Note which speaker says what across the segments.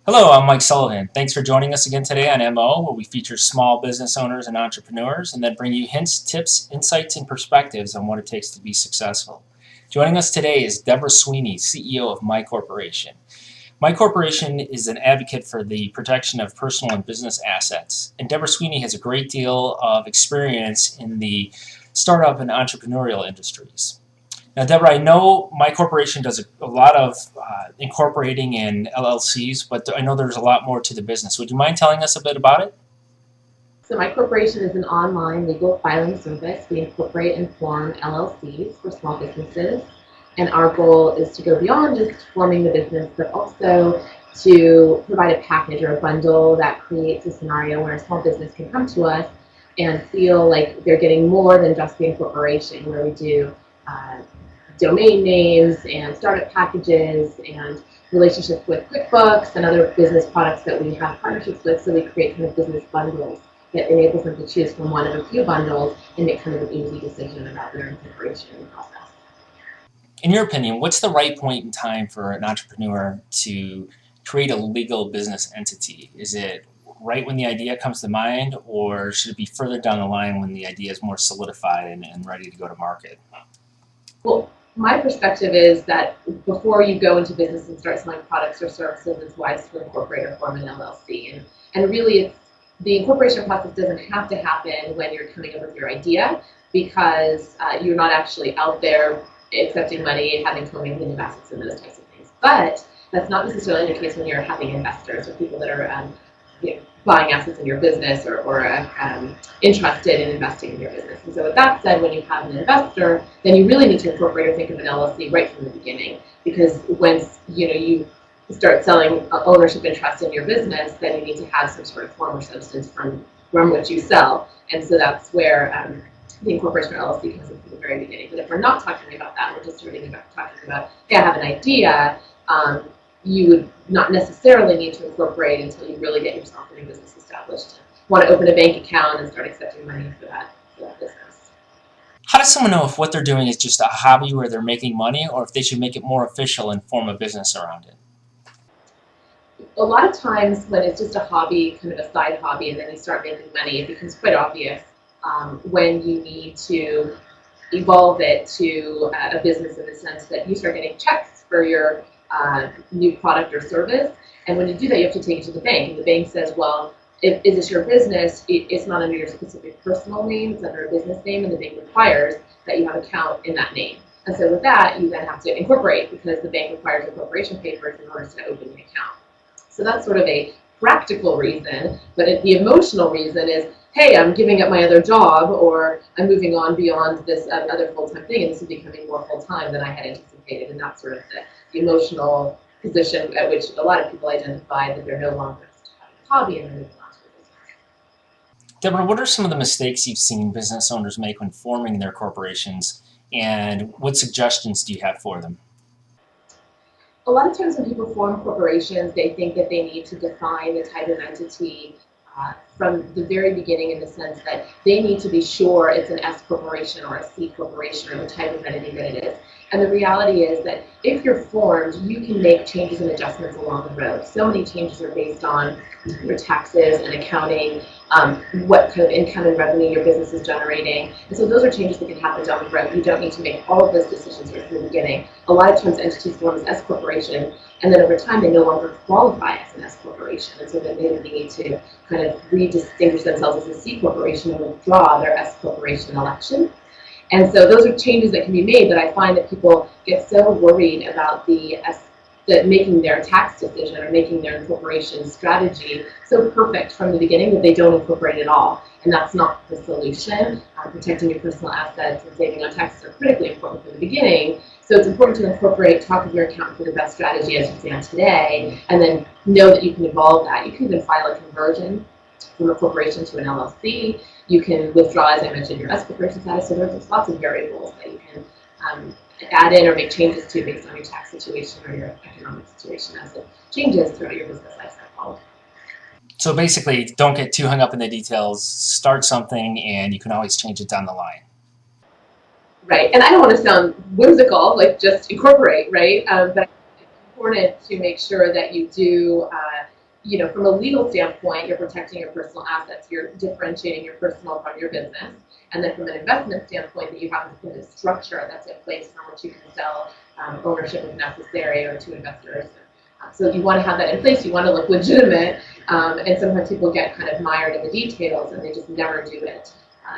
Speaker 1: Hello, I'm Mike Sullivan. Thanks for joining us again today on MO, where we feature small business owners and entrepreneurs and then bring you hints, tips, insights, and perspectives on what it takes to be successful. Joining us today is Deborah Sweeney, CEO of MyCorporation. MyCorporation is an advocate for the protection of personal and business assets, and Deborah Sweeney has a great deal of experience in the startup and entrepreneurial industries. Now, Deborah, I know MyCorporation does a lot of incorporating in LLCs, but I know there's a lot more to the business. Would you mind telling us a bit about it?
Speaker 2: So MyCorporation is an online legal filing service. We incorporate and form LLCs for small businesses. And our goal is to go beyond just forming the business, but also to provide a package or a bundle that creates a scenario where a small business can come to us and feel like they're getting more than just the incorporation, where we do domain names and startup packages and relationships with QuickBooks and other business products that we have partnerships with. So we create kind of business bundles that enables them to choose from one of a few bundles and make kind of an easy decision about their incorporation process.
Speaker 1: In your opinion, what's the right point in time for an entrepreneur to create a legal business entity? Is it right when the idea comes to mind, or should it be further down the line when the idea is more solidified and ready to go to market?
Speaker 2: Well, my perspective is that before you go into business and start selling products or services, it's wise to incorporate or form an LLC. And really, the incorporation process doesn't have to happen when you're coming up with your idea, because you're not actually out there accepting money and having co-mingling of assets and those types of things. But that's not necessarily the case when you're having investors or people that are buying assets in your business or interested in investing in your business. And so with that said, when you have an investor, then you really need to incorporate or think of an LLC right from the beginning, because once you start selling ownership interest in your business, then you need to have some sort of form or substance from which you sell. And so that's where the incorporation or LLC comes in from the very beginning. But if we're not talking about that, we're just talking about, hey, I have an idea, you would not necessarily need to incorporate until you really get yourself in a business established. Want to open a bank account and start accepting money for that business.
Speaker 1: How does someone know if what they're doing is just a hobby where they're making money, or if they should make it more official and form a business around it?
Speaker 2: A lot of times when it's just a hobby, kind of a side hobby, and then you start making money, it becomes quite obvious when you need to evolve it to a business, in the sense that you start getting checks for your new product or service. And when you do that, you have to take it to the bank. And the bank says, well, if is this your business? It's not under your specific personal name, it's under a business name, and the bank requires that you have an account in that name. And so with that, you then have to incorporate, because the bank requires incorporation papers in order to open an account. So that's sort of a practical reason, but the emotional reason is, hey, I'm giving up my other job, or I'm moving on beyond this other full-time thing, and this is becoming more full-time than I had anticipated. And that's sort of the emotional position at which a lot of people identify that they're no longer just having a hobby and they're moving on to a business.
Speaker 1: Deborah, what are some of the mistakes you've seen business owners make when forming their corporations, and what suggestions do you have for them?
Speaker 2: A lot of times when people form corporations, they think that they need to define the type of entity from the very beginning, in the sense that they need to be sure it's an S corporation or a C corporation, or the type of entity that it is. And the reality is that if you're formed, you can make changes and adjustments along the road. So many changes are based on your taxes and accounting, what kind of income and revenue your business is generating. And so those are changes that can happen down the road. You don't need to make all of those decisions right from the beginning. A lot of times entities form as S corporation, and then over time they no longer qualify as an S corporation. And so then they need to kind of redistinguish themselves as a C corporation and withdraw their S corporation election. And so those are changes that can be made, but I find that people get so worried about that making their tax decision or making their incorporation strategy so perfect from the beginning that they don't incorporate at all. And that's not the solution. Protecting your personal assets and saving on taxes are critically important from the beginning. So it's important to incorporate, talk with your accountant for the best strategy as you stand today, and then know that you can evolve that. You can even file a conversion from a corporation to an LLC. You can withdraw, as I mentioned, your S corporation status. So there's lots of variables that you can add in or make changes to based on your tax situation or your economic situation as it changes throughout your business life cycle.
Speaker 1: So basically, don't get too hung up in the details. Start something, and you can always change it down the line.
Speaker 2: Right, and I don't want to sound whimsical, like just incorporate, right? But it's important to make sure that you do from a legal standpoint, you're protecting your personal assets, you're differentiating your personal from your business. And then from an investment standpoint, that you have a structure that's in place from which you can sell ownership if necessary or to investors. So you want to have that in place, you want to look legitimate, and sometimes people get kind of mired in the details and they just never do it.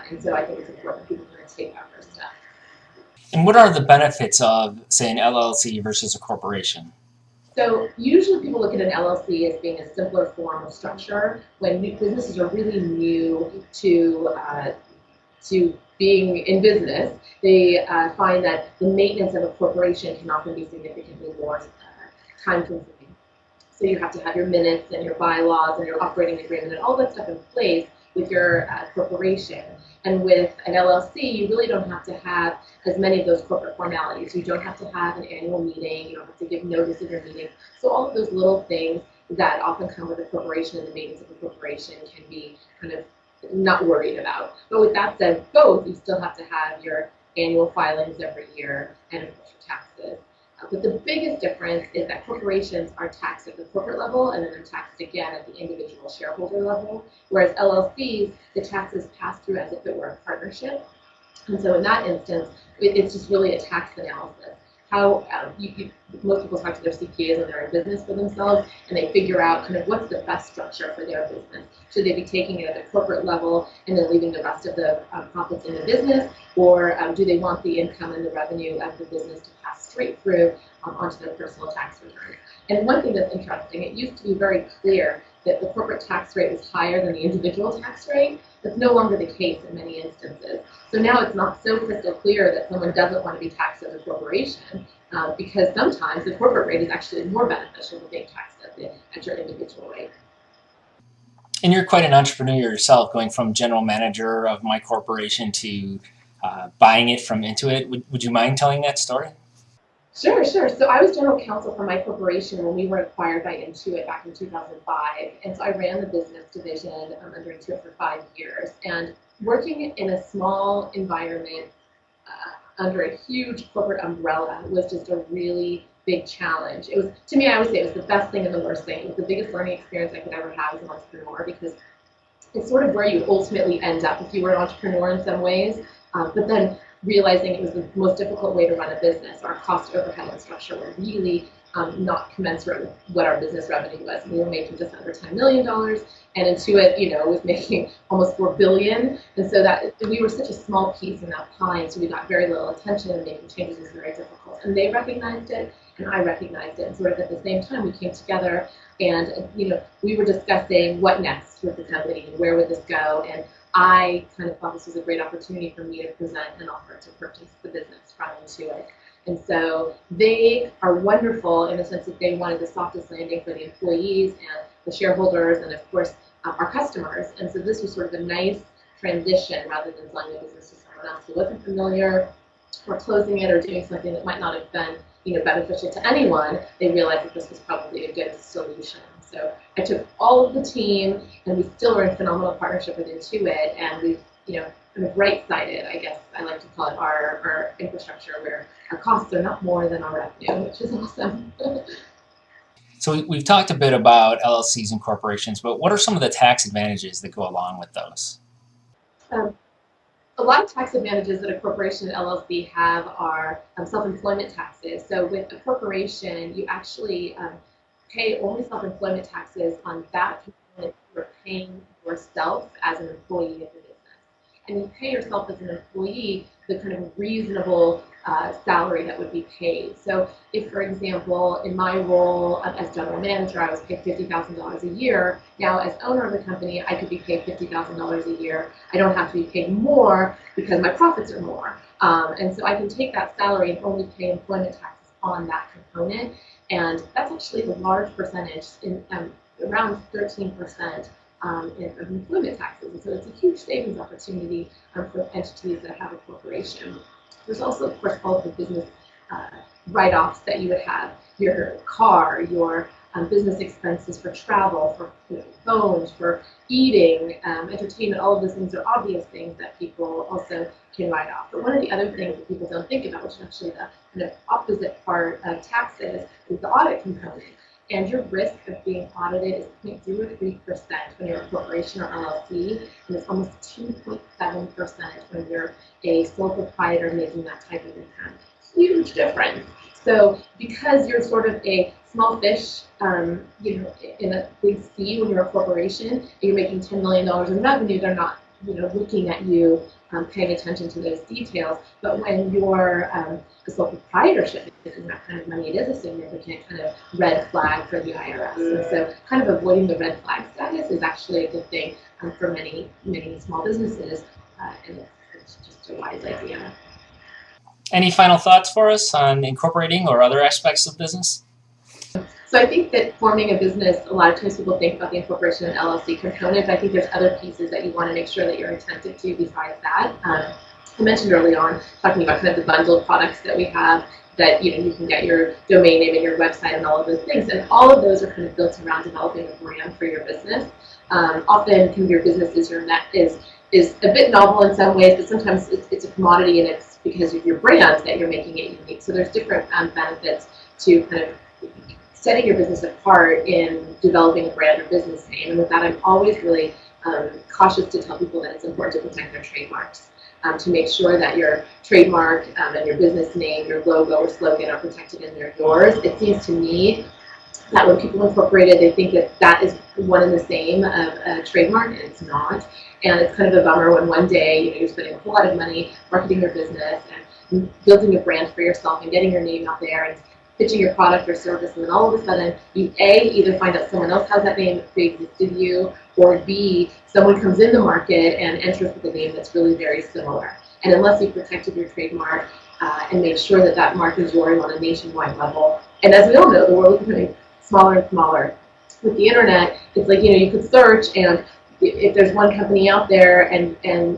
Speaker 2: And so I think it's important people kind of take that first step.
Speaker 1: And what are the benefits of, say, an LLC versus a corporation?
Speaker 2: So usually people look at an LLC as being a simpler form of structure. When new businesses are really new to being in business, they find that the maintenance of a corporation can often be significantly more time-consuming. So you have to have your minutes and your bylaws and your operating agreement and all that stuff in place with your corporation. And with an LLC, you really don't have to have as many of those corporate formalities. You don't have to have an annual meeting. You don't have to give notice of your meeting. So all of those little things that often come with a corporation and the maintenance of a corporation can be kind of not worried about. But with that said, both, you still have to have your annual filings every year and, of course, your taxes. But the biggest difference is that corporations are taxed at the corporate level and then they're taxed again at the individual shareholder level, whereas LLCs, the taxes pass through as if it were a partnership. And so in that instance, it's just really a tax analysis. How most people talk to their CPAs when they're in business for themselves, and they figure out kind of what's the best structure for their business. Should they be taking it at the corporate level and then leaving the rest of the profits in the business, or do they want the income and the revenue of the business to pass straight through onto their personal tax return? And one thing that's interesting, it used to be very clear that the corporate tax rate was higher than the individual tax rate. That's no longer the case in many instances. So now it's not so crystal clear that someone doesn't want to be taxed as a corporation, because sometimes the corporate rate is actually more beneficial than being taxed at your individual rate.
Speaker 1: And you're quite an entrepreneur yourself, going from general manager of MyCorporation to buying it from Intuit. Would you mind telling that story?
Speaker 2: Sure. So I was general counsel for MyCorporation when we were acquired by Intuit back in 2005. And so I ran the business division under Intuit for 5 years. And working in a small environment under a huge corporate umbrella was just a really big challenge. It was, to me, I would say it was the best thing and the worst thing. It was the biggest learning experience I could ever have as an entrepreneur, because it's sort of where you ultimately end up if you were an entrepreneur in some ways. But then realizing it was the most difficult way to run a business. Our cost overhead and structure were really not commensurate with what our business revenue was. We were making just under $10 million, and Intuit, was making almost $4 billion. And so that we were such a small piece in that pie, so we got very little attention, and making changes was very difficult. And they recognized it, and I recognized it. And sort of at the same time, we came together, and we were discussing what next with the company, and where would this go. And I kind of thought this was a great opportunity for me to present an offer to purchase the business from Intuit. And so they are wonderful in the sense that they wanted the softest landing for the employees and the shareholders and, of course, our customers. And so this was sort of a nice transition rather than selling the business to someone else who wasn't familiar, or closing it, or doing something that might not have been beneficial to anyone. They realized that this was probably a good solution. So I took all of the team, and we still are in phenomenal partnership with Intuit, and we've, kind of right-sided, I guess I like to call it, our infrastructure, where our costs are not more than our revenue, which is awesome.
Speaker 1: So we've talked a bit about LLCs and corporations, but what are some of the tax advantages that go along with those?
Speaker 2: A lot of tax advantages that a corporation and LLC have are self-employment taxes. So with a corporation, you actually pay only self-employment taxes on that component you're paying yourself as an employee of the business. And you pay yourself as an employee the kind of reasonable salary that would be paid. So if, for example, in my role as general manager, I was paid $50,000 a year, now as owner of the company, I could be paid $50,000 a year. I don't have to be paid more because my profits are more. And so I can take that salary and only pay employment taxes on that component. And that's actually a large percentage, in around 13% of employment taxes. And so it's a huge savings opportunity for entities that have a corporation. There's also, of course, all of the business write-offs that you would have. Your car, your business expenses for travel, for phones, for eating, entertainment, all of those things are obvious things that people also can write off. But one of the other things that people don't think about, which is actually the kind of opposite part of taxes, is the audit component. and your risk of being audited is 0.03% when you're a corporation or LLC, and it's almost 2.7% when you're a sole proprietor making that type of income. Huge difference. So because you're sort of a small fish, in a big sea when you're a corporation, and you're making $10 million in revenue, they're not, looking at you, paying attention to those details. But when you're a sole proprietorship, making that kind of money, it is a significant kind of red flag for the IRS. And so kind of avoiding the red flag status is actually a good thing for many, many small businesses, and it's just a wise idea.
Speaker 1: Any final thoughts for us on incorporating or other aspects of business?
Speaker 2: So I think that forming a business, a lot of times people think about the incorporation and LLC component, but I think there's other pieces that you want to make sure that you're attentive to besides that. I mentioned early on, talking about kind of the bundled products that we have, that you can get your domain name and your website and all of those things, and all of those are kind of built around developing a brand for your business. Often kind of your business is a bit novel in some ways, but sometimes it's a commodity, and it's because of your brand that you're making it unique. So there's different benefits to kind of setting your business apart in developing a brand or business name. And with that, I'm always really cautious to tell people that it's important to protect their trademarks, to make sure that your trademark and your business name, your logo or slogan are protected and they're yours. It seems to me that when people incorporate it, they think that that is one and the same of a trademark, and it's not. And it's kind of a bummer when one day you're spending a whole lot of money marketing your business and building a brand for yourself and getting your name out there and pitching your product or service, and then all of a sudden you either find out someone else has that name that pre-existed you, or B, someone comes in the market and enters with a name that's really very similar. And unless you've protected your trademark and made sure that that mark is yours on a nationwide level, and as we all know, the world is becoming smaller and smaller. With the internet, it's like, you could search, and if there's one company out there and then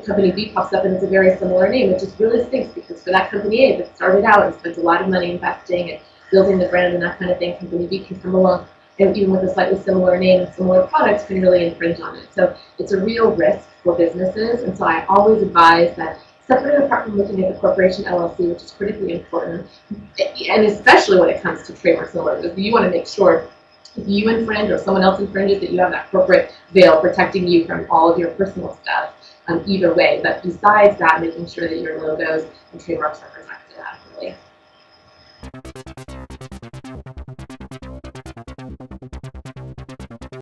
Speaker 2: company B pops up and it's a very similar name, it just really stinks, because for that company A that started out and spent a lot of money investing and building the brand and that kind of thing, company B can come along and even with a slightly similar name and similar products can really infringe on it. So it's a real risk for businesses, and so I always advise that separate and apart from looking at the corporation LLC, which is critically important, and especially when it comes to trademarks and logos, you want to make sure if you infringe or someone else infringes that you have that corporate veil protecting you from all of your personal stuff, either way. But besides that, making sure that your logos and trademarks are protected adequately.